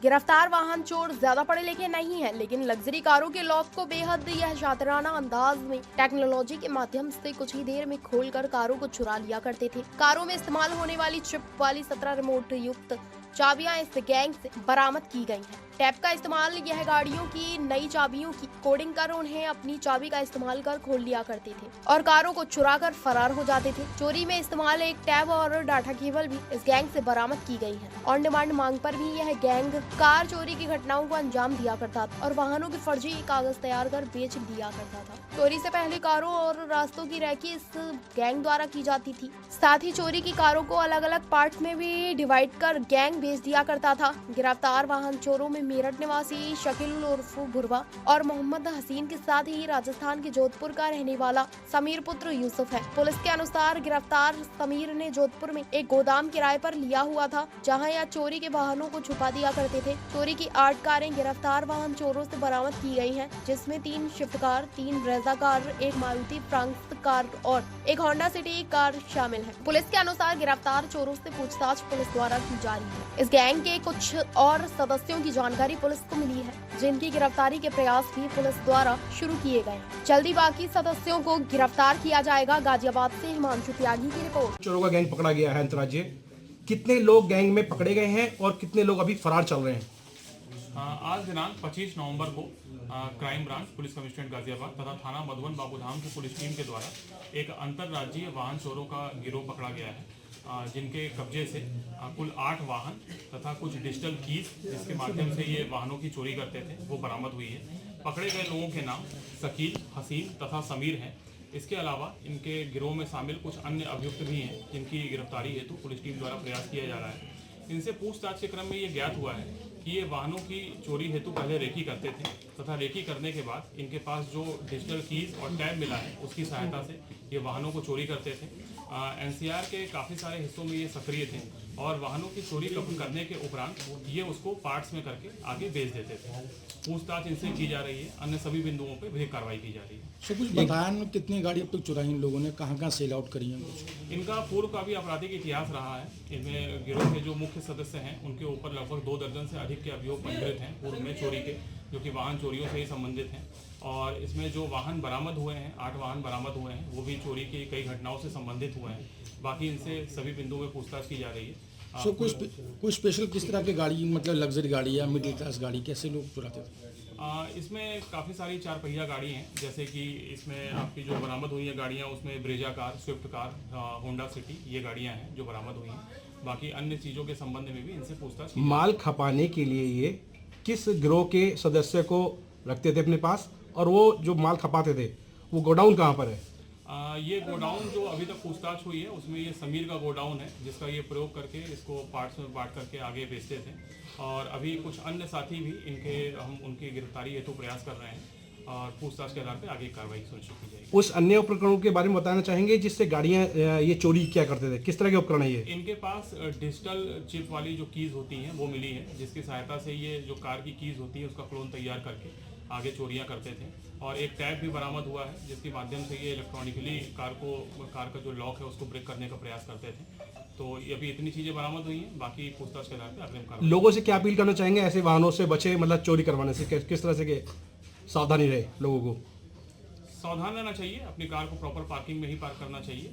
गिरफ्तार वाहन चोर ज्यादा पढ़े लिखे नहीं है, लेकिन लग्जरी कारों के लॉक को बेहद यह शातिराना अंदाज में टेक्नोलॉजी के माध्यम से कुछ ही देर में खोलकर कारों को चुरा लिया करते थे। कारों में इस्तेमाल होने वाली चिप वाली 17 रिमोट युक्त चाबियां इस गैंग से बरामद की गई हैं। टैप का इस्तेमाल यह गाड़ियों की नई चाबियों की कोडिंग कर उन्हें अपनी चाबी का इस्तेमाल कर खोल लिया करते थे और कारों को चुरा कर फरार हो जाते थे। चोरी में इस्तेमाल एक टैब और डाटा केबल भी इस गैंग से बरामद की गई है। ऑन डिमांड मांग पर भी यह गैंग कार चोरी की घटनाओं को अंजाम दिया करता था और वाहनों के फर्जी कागज तैयार कर बेच दिया करता था। चोरी से पहले कारों और रास्तों की रैकी इस गैंग द्वारा की जाती थी। साथ ही चोरी की कारों को अलग अलग पार्ट्स में भी डिवाइड कर गैंग बेच दिया करता था। गिरफ्तार वाहन चोरों में मेरठ निवासी शकील उर्फ भुरवा और मोहम्मद हसीन के साथ ही राजस्थान के जोधपुर का रहने वाला समीर पुत्र यूसुफ है। पुलिस के अनुसार गिरफ्तार समीर ने जोधपुर में एक गोदाम किराए पर लिया हुआ था, जहां यह चोरी के वाहनों को छुपा दिया करते थे। चोरी की 8 कारें गिरफ्तार वाहन चोरों से बरामद की गई हैं, जिसमें 3 स्विफ्ट कार, 3 ब्रेजा कार, एक मारुति फ्रांक्स कार और एक होंडा सिटी कार शामिल है। पुलिस के अनुसार गिरफ्तार चोरों से पूछताछ पुलिस द्वारा की जा रही है। इस गैंग के कुछ और सदस्यों की जानकारी पुलिस को मिली है, जिनकी गिरफ्तारी के प्रयास भी पुलिस द्वारा शुरू किए गए हैं। जल्दी बाकी सदस्यों को गिरफ्तार किया जाएगा। गाजियाबाद से हिमांशु त्यागी की रिपोर्ट। चोरों का गैंग पकड़ा गया है अंतर्राज्यीय। कितने लोग गैंग में पकड़े गए हैं और कितने लोग अभी फरार चल रहे हैं? आज दिनांक 25 नवंबर को crime branch police commissionerate Ghaziabad तथा थाना मधुबन बाबूधाम की पुलिस टीम के द्वारा एक अंतर्राज्यीय वाहन चोरों का गिरोह पकड़ा गया है, जिनके कब्जे से कुल 8 वाहन तथा कुछ डिजिटल कीज, जिसके माध्यम से ये वाहनों की चोरी करते थे, वो बरामद हुई है। पकड़े गए लोगों के नाम शकील, हसीन तथा समीर हैं। इसके अलावा इनके गिरोह में शामिल कुछ अन्य अभियुक्त भी हैं, जिनकी गिरफ्तारी हेतु पुलिस टीम द्वारा प्रयास किया जा रहा है। इनसे पूछताछ के क्रम में ये ज्ञात हुआ है कि ये वाहनों की चोरी हेतु पहले रेकी करते थे तथा रेकी करने के बाद इनके पास जो डिजिटल कीज और टैब मिला है, उसकी सहायता से ये वाहनों को चोरी करते थे। एनसीआर के काफ़ी सारे हिस्सों में ये सक्रिय थे और वाहनों की चोरी करने के उपरांत ये उसको पार्ट्स में करके आगे बेच देते थे। पूछताछ इनसे की जा रही है। अन्य सभी बिंदुओं पर भी कार्रवाई की जा रही है। सो कुछ बताया कितनी गाड़ी अब तक चुराई इन लोगों ने, कहाँ सेल आउट करी है कुछ? इनका पूर्व का भी आपराधिक इतिहास रहा है। इनमें गिरोह के जो मुख्य सदस्य हैं, उनके ऊपर लगभग 2 दर्जन से अधिक के अभियोग पंजीकृत हैं पूर्व में चोरी के, जो कि वाहन चोरियों से ही संबंधित हैं। और इसमें जो वाहन बरामद हुए हैं, 8 वाहन बरामद हुए हैं, वो भी चोरी की कई घटनाओं से संबंधित हुए हैं। बाकी इनसे सभी बिंदुओं में पूछताछ की जा रही है। सो कुछ स्पेशल किस तरह की गाड़ी, मतलब लग्जरी गाड़ी या मिडिल क्लास गाड़ी, कैसे लोग चुराते थे? इसमें काफ़ी सारी 4 पहिया गाड़ी हैं, जैसे कि इसमें आपकी जो बरामद हुई है गाड़ियाँ, उसमें Brezza car, Swift car, Honda city, ये गाड़ियाँ हैं जो बरामद हुई हैं। बाकी अन्य चीज़ों के संबंध में भी इनसे पूछताछ। माल खपाने के लिए ये किस गिरोह के सदस्य को रखते थे अपने पास, और वो जो माल खपाते थे वो गोडाउन कहाँ पर है? ये गोडाउन जो अभी तक पूछताछ हुई है, उसमें ये समीर का गोडाउन है, जिसका ये प्रयोग करके इसको पार्ट्स में बांट करके आगे बेचते थे। और अभी कुछ अन्य साथी भी हम उनकी गिरफ्तारी हेतु प्रयास कर रहे हैं और पूछताछ के आधार पर आगे कार्रवाई सुनिश्चित की जाएगी। उस अन्य उपकरणों के बारे में बताना चाहेंगे जिससे गाड़ियाँ ये चोरी क्या करते थे? किस तरह के उपकरण है ये? इनके पास डिजिटल चिप वाली जो कीज होती हैं वो मिली है, जिसकी सहायता से ये जो कार की कीज होती है उसका क्लोन तैयार करके आगे चोरियां करते थे। और एक टैब भी बरामद हुआ है, जिसके माध्यम से ये इलेक्ट्रॉनिकली कार का जो लॉक है उसको ब्रेक करने का प्रयास करते थे। तो ये अभी इतनी चीज़ें बरामद हुई हैं। बाकी पूछताछ के आधार पर अग्रिम कार्रवाई। लोगों से क्या अपील करना चाहेंगे ऐसे वाहनों से बचे, मतलब चोरी करवाने से किस तरह से के सावधानी रहे लोगों को? सावधान रहना चाहिए, अपनी कार को प्रॉपर पार्किंग में ही पार्क करना चाहिए।